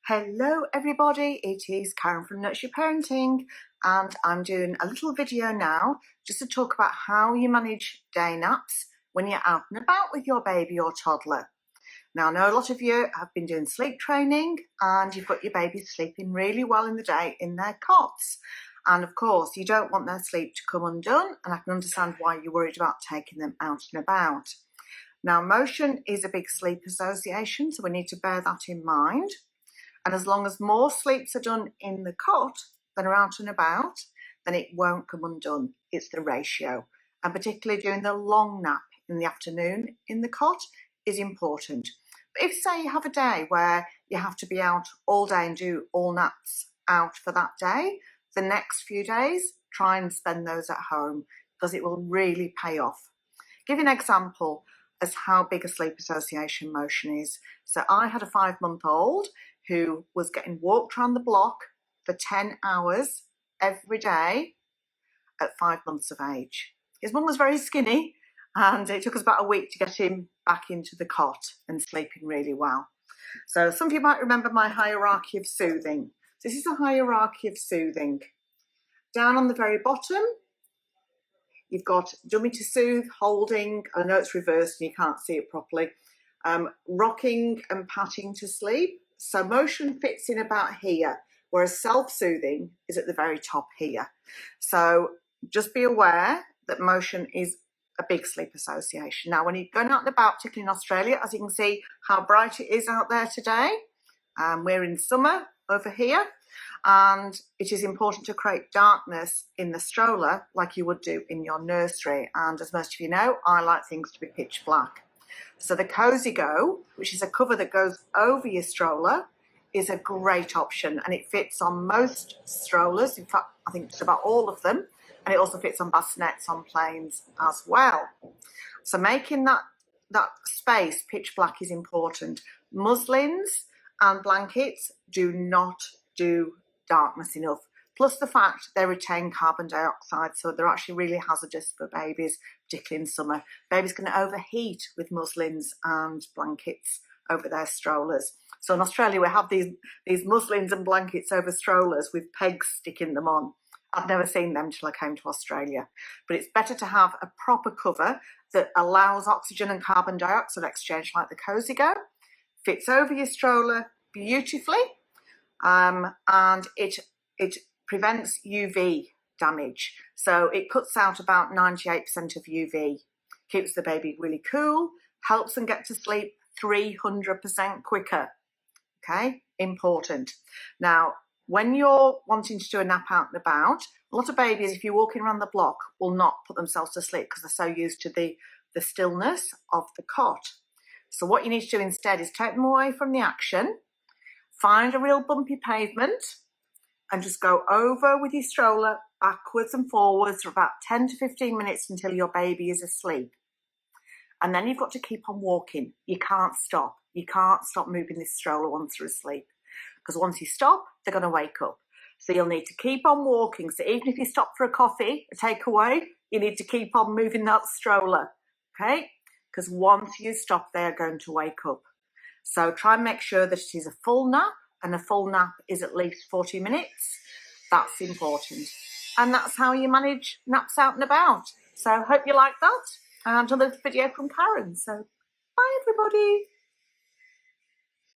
Hello everybody, it is Karen from Nurture Parenting, and I'm doing a little video now just to talk about how you manage day naps when you're out and about with your baby or toddler. Now I know a lot of you have been doing sleep training and you've got your babies sleeping really well in the day in their cots, and of course you don't want their sleep to come undone, and I can understand why you're worried about taking them out and about. Now motion is a big sleep association, so we need to bear that in mind. And as long as more sleeps are done in the cot than are out and about, then it won't come undone. It's the ratio. And particularly doing the long nap in the afternoon in the cot is important. But if, say, you have a day where you have to be out all day and do all naps out for that day, the next few days, try and spend those at home because it will really pay off. Give you an example as how big a sleep association motion is. So I had a 5-month-old who was getting walked around the block for 10 hours every day at 5 months of age. His mum was very skinny and it took us about a week to get him back into the cot and sleeping really well. So some of you might remember my hierarchy of soothing. This is a hierarchy of soothing. Down on the very bottom, you've got dummy to soothe, holding, I know it's reversed and you can't see it properly, rocking and patting to sleep. So motion fits in about here, whereas self-soothing is at the very top here. So just be aware that motion is a big sleep association. Now, when you're going out and about, particularly in Australia, as you can see how bright it is out there today, we're in summer over here, and it is important to create darkness in the stroller like you would do in your nursery. And as most of you know, I like things to be pitch black. So the Cozy Go, which is a cover that goes over your stroller, is a great option, and it fits on most strollers. In fact, I think just about all of them, and it also fits on bassinets on planes as well. So making that space pitch black is important. Muslins and blankets do not do darkness enough. Plus the fact they retain carbon dioxide, so they're actually really hazardous for babies, particularly in summer. Babies can overheat with muslins and blankets over their strollers. So in Australia, we have these muslins and blankets over strollers with pegs sticking them on. I've never seen them till I came to Australia. But it's better to have a proper cover that allows oxygen and carbon dioxide exchange like the Cozy Go. Fits over your stroller beautifully, and it prevents UV damage. So it cuts out about 98% of UV, keeps the baby really cool, helps them get to sleep 300% quicker. Okay, important. Now, when you're wanting to do a nap out and about, a lot of babies, if you're walking around the block, will not put themselves to sleep because they're so used to the stillness of the cot. So what you need to do instead is take them away from the action, find a real bumpy pavement, and just go over with your stroller backwards and forwards for about 10 to 15 minutes until your baby is asleep. And then you've got to keep on walking. You can't stop. You can't stop moving this stroller once they're asleep, because once you stop, they're going to wake up. So you'll need to keep on walking. So even if you stop for a coffee, a takeaway, you need to keep on moving that stroller, okay? Because once you stop, they are going to wake up. So try and make sure that it is a full nap, and a full nap is at least 40 minutes. That's important. And that's how you manage naps out and about. So hope you like that. And another video from Karen. So bye everybody.